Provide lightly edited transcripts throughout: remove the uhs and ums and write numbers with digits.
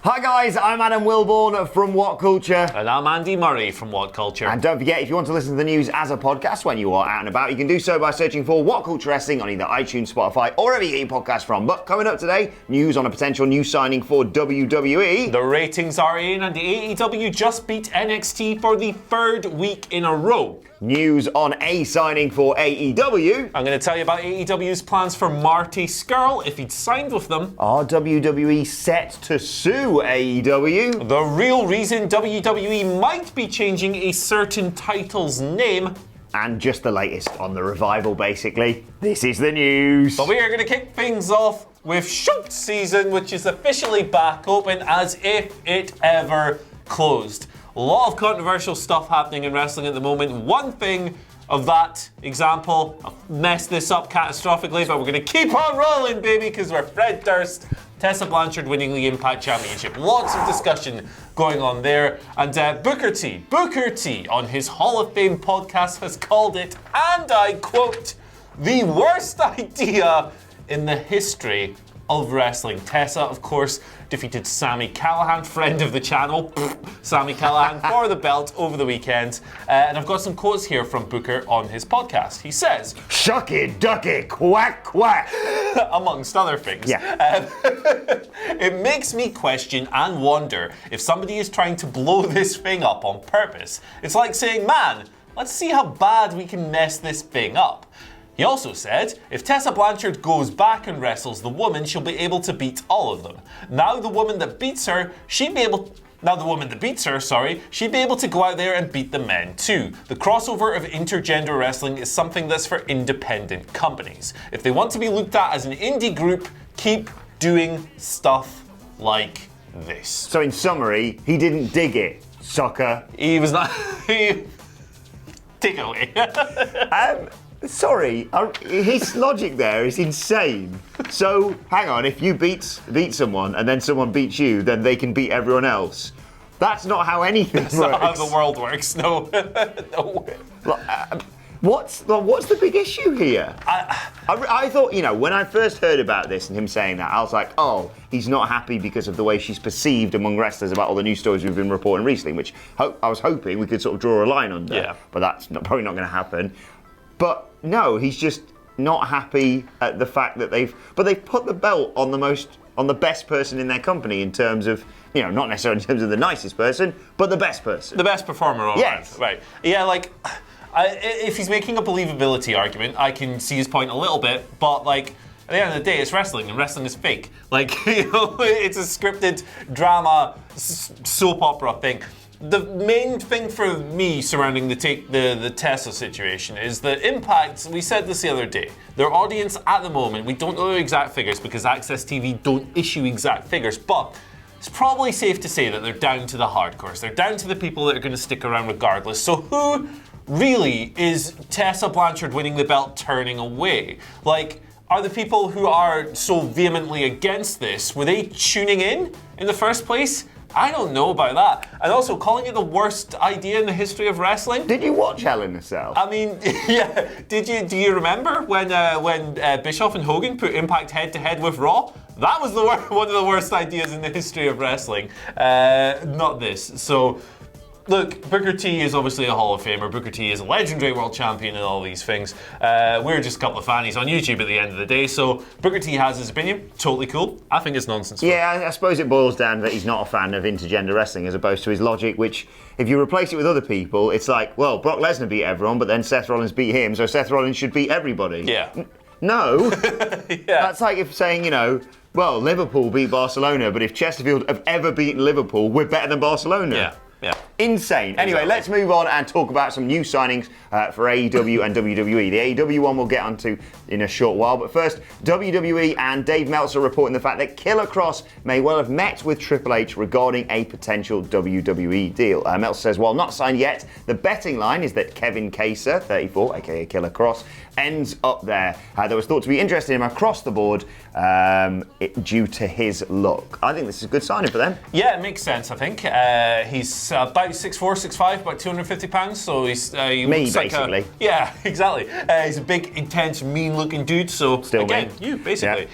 Hi guys, I'm Adam Wilborn from WhatCulture. And I'm Andy Murray from WhatCulture. And don't forget, if you want to listen to the news as a podcast when you are out and about, you can do so by searching for WhatCulture Wrestling on either iTunes, Spotify, or wherever you get your podcasts from. But coming up today, news on a potential new signing for WWE. The ratings are in and the AEW just beat NXT for the third week in a row. News on a signing for AEW. I'm going to tell you about AEW's plans for Marty Scurll if he'd signed with them. Are WWE set to sue AEW? The real reason WWE might be changing a certain title's name. And just the latest on the revival, basically. This is the news. But we are going to kick things off with Shoot Season, which is officially back open as if it ever closed. A lot of controversial stuff happening in wrestling at the moment. One thing of that example, I've messed this up catastrophically, but we're going to keep on rolling, baby, because we're Fred Durst. Tessa Blanchard winning the Impact Championship. Lots of discussion going on there. And Booker T on his Hall of Fame podcast has called it, and I quote, the worst idea in the history of wrestling. Tessa, of course, defeated Sami Callihan, friend of the channel, Sami Callihan, for the belt over the weekend. And I've got some quotes here from Booker on his podcast. He says, "Shucky ducky, quack quack," amongst other things. Yeah. It makes me question and wonder if somebody is trying to blow this thing up on purpose. It's like saying, man, let's see how bad we can mess this thing up. He also said, if Tessa Blanchard goes back and wrestles the woman, she'll be able to beat all of them. Now the woman that beats her, she'd be able to go out there and beat the men too. The crossover of intergender wrestling is something that's for independent companies. If they want to be looked at as an indie group, keep doing stuff like this. So in summary, he didn't dig it, sucker. He was not... Take it away. Sorry, his logic there is insane. So, hang on, if you beat someone and then someone beats you, then they can beat everyone else. That's not how anything works. That's not how the world works, no. No. What's the big issue here? I thought, when I first heard about this and him saying that, I was like, oh, he's not happy because of the way she's perceived among wrestlers about all the news stories we've been reporting recently, which I was hoping we could sort of draw a line under. Yeah. But that's probably not going to happen. But no, he's just not happy at the fact that they've put the belt on the best person in their company in terms of, not necessarily in terms of the nicest person, but the best person. The best performer all yes. Right. Yeah, if he's making a believability argument, I can see his point a little bit, but at the end of the day, it's wrestling, and wrestling is fake. It's a scripted drama, soap opera thing. The main thing for me surrounding the Tessa situation is that Impact, we said this the other day, their audience at the moment, we don't know the exact figures because Access TV don't issue exact figures, but it's probably safe to say that they're down to the hardcores. They're down to the people that are going to stick around regardless. So who really is Tessa Blanchard winning the belt turning away? Are the people who are so vehemently against this, were they tuning in the first place? I don't know about that. And also, calling it the worst idea in the history of wrestling. Did you watch Hell in a Cell? I mean, yeah. Do you remember when Bischoff and Hogan put Impact head-to-head with Raw? That was one of the worst ideas in the history of wrestling. Not this. So, look, Booker T is obviously a Hall of Famer. Booker T is a legendary world champion and all these things. We're just a couple of fannies on YouTube at the end of the day. So Booker T has his opinion. Totally cool. I think it's nonsense. Yeah, I suppose it boils down that he's not a fan of intergender wrestling as opposed to his logic, which if you replace it with other people, it's like, well, Brock Lesnar beat everyone, but then Seth Rollins beat him, so Seth Rollins should beat everybody. Yeah. No. Yeah. That's like if saying, well, Liverpool beat Barcelona, but if Chesterfield have ever beaten Liverpool, we're better than Barcelona. Yeah. Yeah. Insane. Anyway, let's move on and talk about some new signings for AEW and WWE. The AEW one we'll get onto in a short while, but first, WWE and Dave Meltzer reporting the fact that Killer Kross may well have met with Triple H regarding a potential WWE deal. Meltzer says, while not signed yet, the betting line is that Kevin Kaser, 34, aka Killer Kross, ends up there. There was thought to be interested in him across the board due to his look. I think this is a good signing for them. Yeah, it makes sense, I think. He's about about 6'4", 6'5", about 250 pounds. So he Me, looks like basically. yeah, exactly. He's a big, intense, mean-looking dude. So Still again, me. you basically.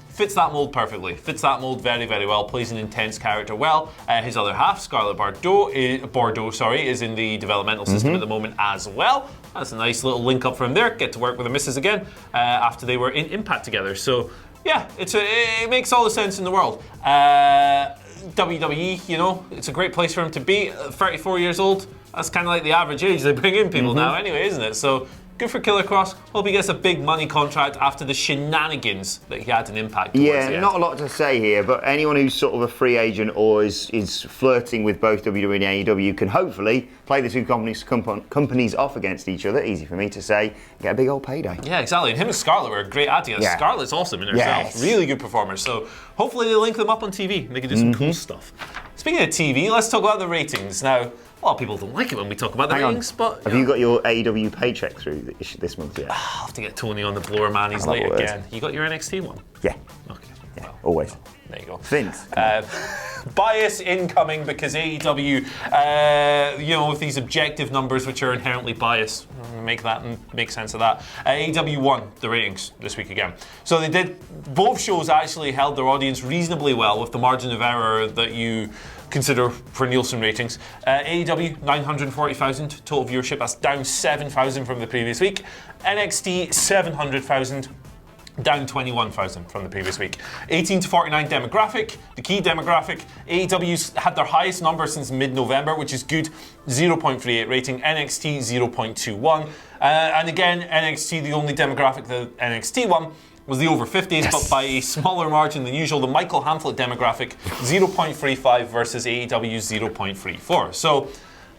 Fits that mold perfectly. Fits that mold very, very well. Plays an intense character well. His other half, Scarlett Bordeaux, is in the developmental system at the moment as well. That's a nice little link up from there. Get to work with the missus again after they were in Impact together. So yeah, it makes all the sense in the world. WWE, you know, it's a great place for him to be. 34 years old. That's kind of like the average age they bring in people now, anyway, isn't it? So. Good for Killer Cross. Hope he gets a big money contract after the shenanigans that he had in Impact. Yeah, not a lot to say here, but anyone who's sort of a free agent or is flirting with both WWE and AEW can hopefully play the two companies off against each other. Easy for me to say. Get a big old payday. Yeah, exactly. And him and Scarlett were a great ad together. Yeah. Scarlett's awesome in herself. Yes. Really good performer. So hopefully they link them up on TV and they can do some cool stuff. Speaking of TV, let's talk about the ratings. Now, a lot of people don't like it when we talk about the ratings, but... Have you got your AEW paycheck through this month yet? I'll have to get Tony on the blower, man. He's late again. You got your NXT one? Yeah. Okay. Yeah, well, always. There you go. Vince. Bias incoming because AEW, with these objective numbers which are inherently biased, make sense of that. AEW won the ratings this week again. So they did, both shows actually held their audience reasonably well with the margin of error that you consider for Nielsen ratings. AEW, 940,000 total viewership. That's down 7,000 from the previous week. NXT, 700,000. Down 21,000 from the previous week. 18 to 49 demographic, the key demographic. AEW's had their highest number since mid-November, which is good. 0.38 rating. NXT, 0.21. And again, NXT, the only demographic that NXT won was the over 50s, but by a smaller margin than usual. The Michael Hamflett demographic, 0.35 versus AEW's 0.34. So I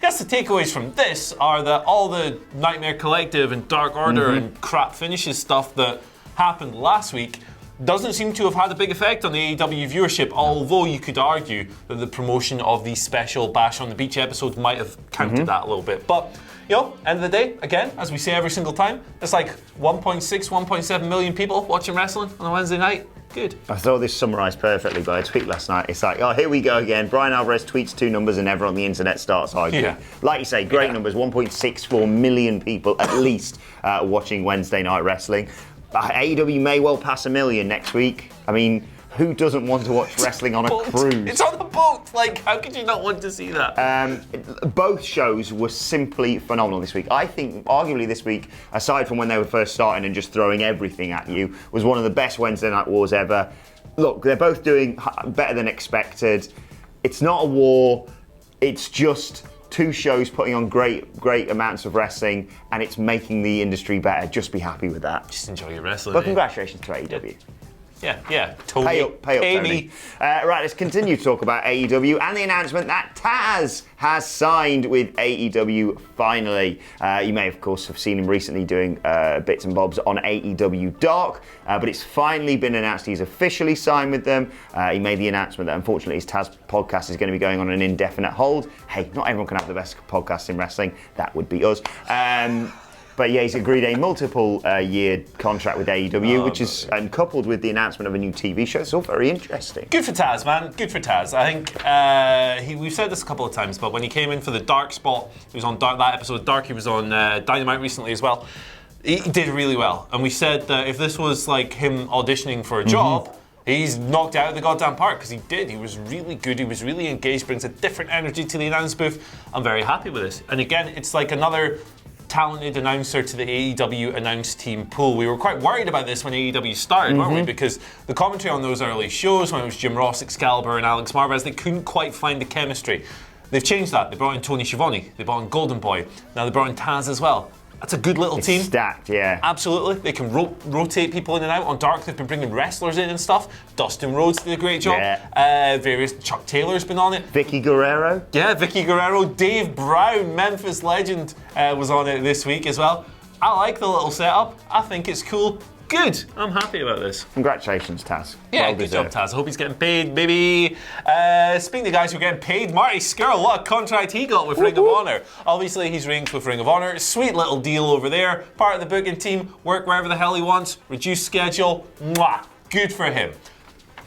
guess the takeaways from this are that all the Nightmare Collective and Dark Order and crap finishes stuff that happened last week doesn't seem to have had a big effect on the AEW viewership, although you could argue that the promotion of the special Bash on the Beach episode might have countered that a little bit. But, end of the day, again, as we say every single time, it's like 1.6, 1.7 million people watching wrestling on a Wednesday night. Good. I thought this summarised perfectly by a tweet last night. It's like, oh, here we go again. Brian Alvarez tweets two numbers and everyone on the internet starts arguing. Yeah. Like you say, great numbers, 1.64 million people at least watching Wednesday Night Wrestling. AEW may well pass 1 million next week. I mean, who doesn't want to watch wrestling on a cruise? It's on the boat! Like, how could you not want to see that? Both shows were simply phenomenal this week. I think, arguably this week, aside from when they were first starting and just throwing everything at you, was one of the best Wednesday Night Wars ever. Look, they're both doing better than expected. It's not a war, it's just two shows putting on great amounts of wrestling, and it's making the industry better. Just be happy with that. Just enjoy your wrestling. But congratulations to AEW. Yeah, Tony. Pay up, Tony. Right, let's continue to talk about AEW and the announcement that Taz has signed with AEW finally. You may, of course, have seen him recently doing bits and bobs on AEW Dark, but it's finally been announced he's officially signed with them. He made the announcement that unfortunately his Taz podcast is going to be going on an indefinite hold. Hey, not everyone can have the best podcast in wrestling. That would be us. But yeah, he's agreed a multiple-year contract with AEW, which is coupled with the announcement of a new TV show. It's all very interesting. Good for Taz, man. Good for Taz. I think we've said this a couple of times, but when he came in for the Dark spot, he was on that episode of Dark. He was on Dynamite recently as well. He did really well, and we said that if this was like him auditioning for a job, he's knocked out of the goddamn park, because he did. He was really good. He was really engaged. Brings a different energy to the announce booth. I'm very happy with this. And again, it's like another talented announcer to the AEW announce team pool. We were quite worried about this when AEW started, weren't we? Because the commentary on those early shows, when it was Jim Ross, Excalibur, and Alex Marvez, they couldn't quite find the chemistry. They've changed that. They brought in Tony Schiavone. They brought in Golden Boy. Now they brought in Taz as well. That's a good little team. Stacked, yeah. Absolutely. They can rotate people in and out. On Dark, they've been bringing wrestlers in and stuff. Dustin Rhodes did a great job. Yeah. Chuck Taylor's been on it. Vicky Guerrero. Yeah, Vicky Guerrero. Dave Brown, Memphis legend, was on it this week as well. I like the little setup. I think it's cool. Good. I'm happy about this. Congratulations, Taz. Yeah, well good job, Taz. I hope he's getting paid, baby. Speaking of guys who are getting paid, Marty Scurll, what a contract he got with Ring of Honor. Obviously, he's ringed with Ring of Honor. Sweet little deal over there. Part of the booking team. Work wherever the hell he wants. Reduced schedule. Mwah. Good for him.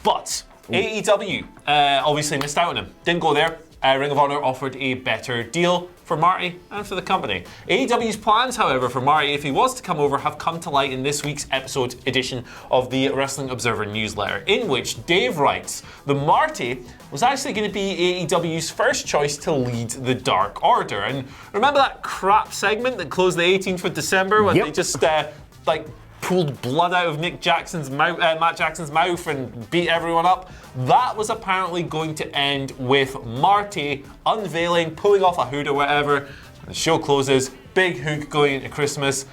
But AEW obviously missed out on him. Didn't go there. Ring of Honor offered a better deal for Marty and for the company. AEW's plans, however, for Marty, if he was to come over, have come to light in this week's episode edition of the Wrestling Observer newsletter, in which Dave writes that Marty was actually going to be AEW's first choice to lead the Dark Order. And remember that crap segment that closed the 18th of December when they just pulled blood out of Matt Jackson's mouth and beat everyone up? That was apparently going to end with Marty unveiling, pulling off a hood or whatever, and the show closes, big hook going into Christmas.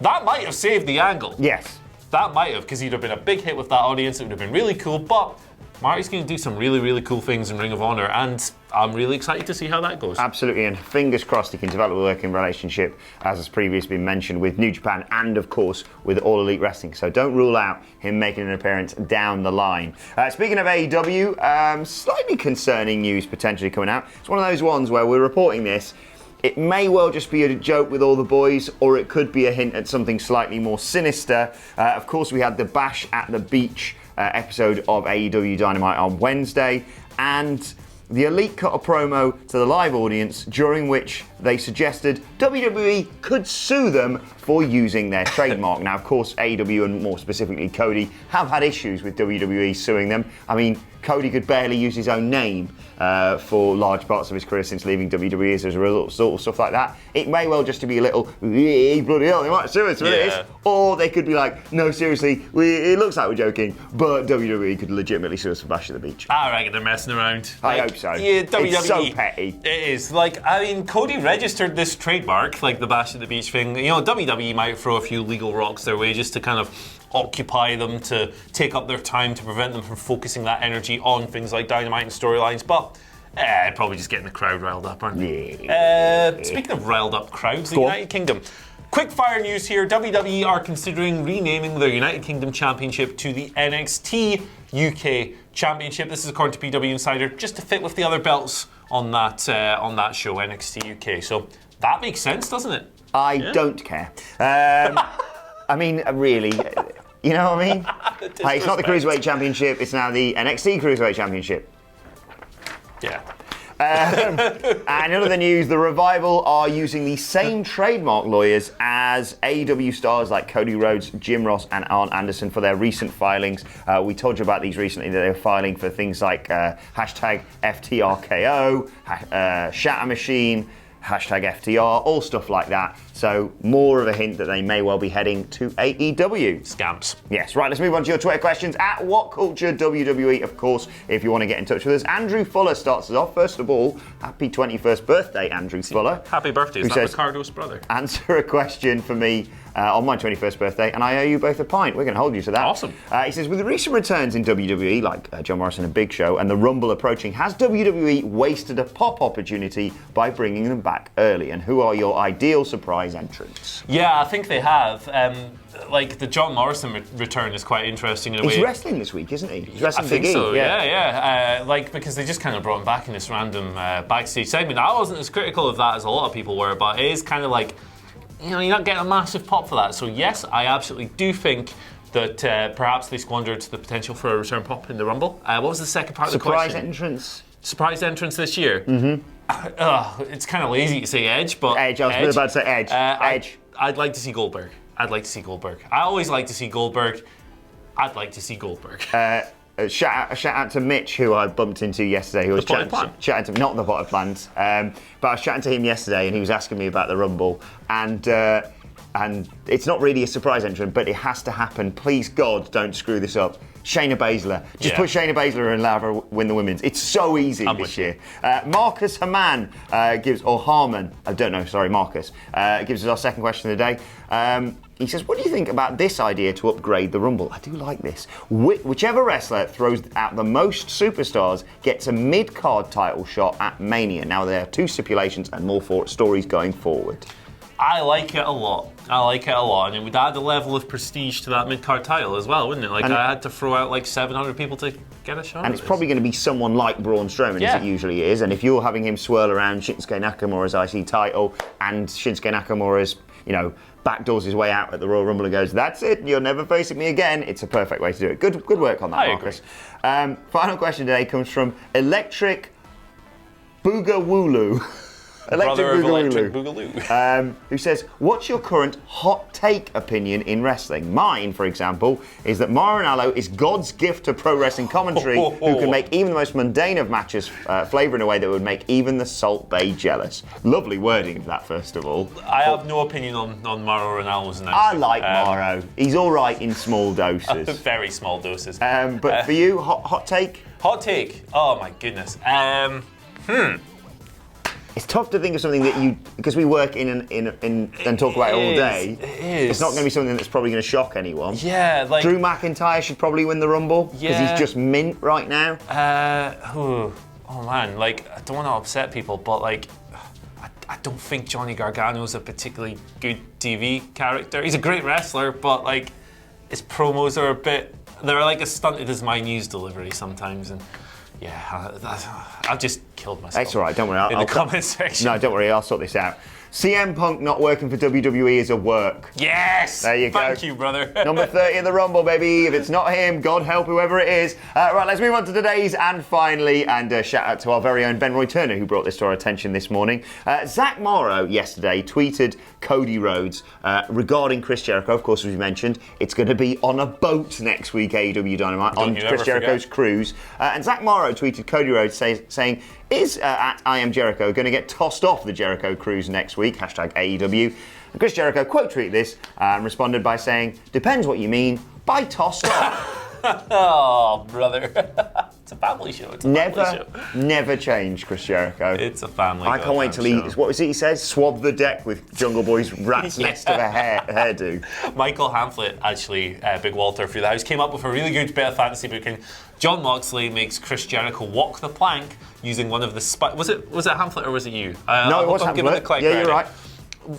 That might have saved the angle. Yes. That might have, because he'd have been a big hit with that audience. It would have been really cool, but Marty's going to do some really, really cool things in Ring of Honor, and I'm really excited to see how that goes. Absolutely, and fingers crossed he can develop a working relationship, as has previously been mentioned, with New Japan and, of course, with All Elite Wrestling. So don't rule out him making an appearance down the line. Speaking of AEW, slightly concerning news potentially coming out. It's one of those ones where we're reporting this. It may well just be a joke with all the boys, or it could be a hint at something slightly more sinister. Of course, we had the Bash at the Beach episode of AEW Dynamite on Wednesday, and the Elite cut a promo to the live audience during which they suggested WWE could sue them for using their trademark. Now, of course, AEW and more specifically Cody have had issues with WWE suing them. I mean, Cody could barely use his own name for large parts of his career since leaving WWE as a result of stuff like that. It may well just be a little, bloody hell, they might sue us for this. Or they could be like, no, seriously, it looks like we're joking, but WWE could legitimately sue us for Bash at the Beach. I reckon they're messing around. I hope so. Yeah, WWE, it's so petty. It is. Cody registered this trademark, like the Bash at the Beach thing. WWE might throw a few legal rocks their way just to kind of occupy them, to take up their time, to prevent them from focusing that energy on things like Dynamite and storylines, but probably just getting the crowd riled up, aren't they? Speaking of riled up crowds, the United Kingdom. Quick fire news here. WWE are considering renaming their United Kingdom Championship to the NXT UK Championship. This is according to PW Insider, just to fit with the other belts on that show, NXT UK. So that makes sense, doesn't it? I don't care. I mean, really, you know what I mean? It's not the Cruiserweight Championship, it's now the NXT Cruiserweight Championship. Yeah. And in other news, the Revival are using the same trademark lawyers as AEW stars like Cody Rhodes, Jim Ross, and Arn Anderson for their recent filings. We told you about these recently, that they were filing for things like hashtag FTRKO, Shatter Machine, hashtag FTR, all stuff like that. So more of a hint that they may well be heading to AEW. Scamps. Yes, right, let's move on to your Twitter questions at WhatCulture WWE, of course, if you want to get in touch with us. Andrew Fuller starts us off. First of all, happy 21st birthday, Andrew Fuller. Happy birthday, is that Ricardo's brother? Answer a question for me on my 21st birthday, and I owe you both a pint. We're going to hold you to that. Awesome. He says, with the recent returns in WWE, like John Morrison and Big Show, and the Rumble approaching, has WWE wasted a pop opportunity by bringing them back early? And who are your ideal surprise entrants? Yeah, I think they have. The John Morrison return is quite interesting in a way. He's wrestling this week, isn't he? He's wrestling I think Big E. so, yeah. Because they just kind of brought him back in this random backstage segment. I wasn't as critical of that as a lot of people were, but it is kind of like, you're not getting a massive pop for that. So yes, I absolutely do think that perhaps they squandered the potential for a return pop in the Rumble. What was the second part of the question? Surprise entrance this year? Mm-hmm. It's kind of lazy to say Edge, but Edge, I was about to say Edge. Edge. I'd like to see Goldberg. I always like to see Goldberg. I'd like to see Goldberg. Shout out to Mitch, who I bumped into yesterday, who was chatting to me, not the Potted Plans, but I was chatting to him yesterday, and he was asking me about the Rumble, and it's not really a surprise entrant, but it has to happen. Please God, don't screw this up. Shayna Baszler. Just put Shayna Baszler and let her win the women's. It's so easy this year. Marcus Haman Marcus gives us our second question of the day. He says, what do you think about this idea to upgrade the Rumble? I do like this. Whichever wrestler throws out the most superstars gets a mid-card title shot at Mania. Now, there are two stipulations and more stories going forward. I like it a lot. And it would add a level of prestige to that mid-card title as well, wouldn't it? I had to throw out 700 people to get a shot. And it's probably going to be someone like Braun Strowman, as it usually is. And if you're having him swirl around Shinsuke Nakamura's IC title, and Shinsuke Nakamura's, backdoors his way out at the Royal Rumble and goes, that's it, you're never facing me again, it's a perfect way to do it. Good work on that, Marcus. Final question today comes from Electric Boogaloo. Brother of Electric Boogaloo. Who says, what's your current hot take opinion in wrestling? Mine, for example, is that Mauro Ranallo is God's gift to pro wrestling commentary, who can make even the most mundane of matches flavour in a way that would make even the Salt Bae jealous. Lovely wording of that, first of all. I have no opinion on Mauro Ranallo's announcement. I like Mauro. He's all right in small doses. Very small doses. But for you, hot take? Hot take? Oh my goodness. It's tough to think of something that you, because we work in and talk about it all day. It is. It's not going to be something that's probably going to shock anyone. Yeah, like Drew McIntyre should probably win the Rumble because he's just mint right now. Oh man, like I don't want to upset people, but like I don't think Johnny Gargano's a particularly good TV character. He's a great wrestler, but like his promos are they're like as stunted as my news delivery sometimes, and yeah, I've just killed myself. That's all right, don't worry. In the comment section. No, don't worry, I'll sort this out. CM Punk not working for WWE is a work. Yes! There you go. Thank you, brother. Number 30 in the Rumble, baby. If it's not him, God help whoever it is. Right, let's move on to today's and finally, and shout out to our very own Ben Roy Turner, who brought this to our attention this morning. Zach Morrow yesterday tweeted Cody Rhodes regarding Chris Jericho. Of course, as we mentioned, it's going to be on a boat next week, AEW Dynamite, on Chris Jericho's cruise. And Zach Morrow tweeted Cody Rhodes saying, is at I Am Jericho going to get tossed off the Jericho cruise next week? Hashtag AEW. And Chris Jericho quote tweeted this and responded by saying, depends what you mean by tossed off. Oh, brother. It's a family show. It's a family show. Never change, Chris Jericho. It's a family I can't wait till what was it he says? Swab the deck with Jungle Boy's rat's nest of a hairdo. Michael Hamflet, actually, Big Walter through the house, came up with a really good bit of fantasy booking. John Moxley makes Chris Jericho walk the plank using one of the was it Hamflet or was it you? No, it was Hamflet. Yeah, you're right.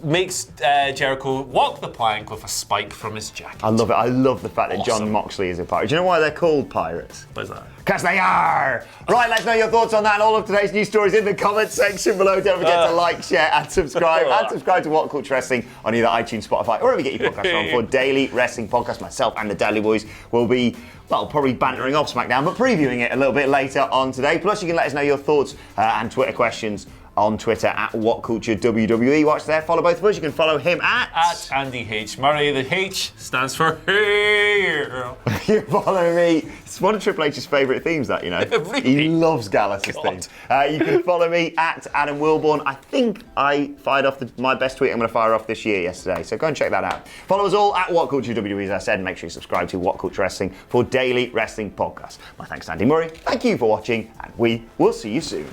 Makes Jericho walk the plank with a spike from his jacket. I love it. I love the fact that John Moxley is a pirate. Do you know why they're called pirates? What is that? Because they are! Right, let's know your thoughts on that and all of today's news stories in the comments section below. Don't forget to like, share and subscribe. And subscribe to WhatCulture Wrestling on either iTunes, Spotify, or wherever you get your podcasts from for daily wrestling podcasts. Myself and the Dudley Boys will be, well, probably bantering off SmackDown, but previewing it a little bit later on today. Plus, you can let us know your thoughts and Twitter questions on Twitter at WhatCultureWWE. Watch there, follow both of us. You can follow him at Andy H. Murray. The H stands for here. You follow me. It's one of Triple H's favourite themes, that, you know. Really? He loves Gallus' themes. You can follow me at Adam Wilborn. I think I fired off my best tweet I'm going to fire off this year yesterday, so go and check that out. Follow us all at WhatCultureWWE, as I said, and make sure you subscribe to WhatCulture Wrestling for daily wrestling podcasts. My thanks to Andy Murray. Thank you for watching, and we will see you soon.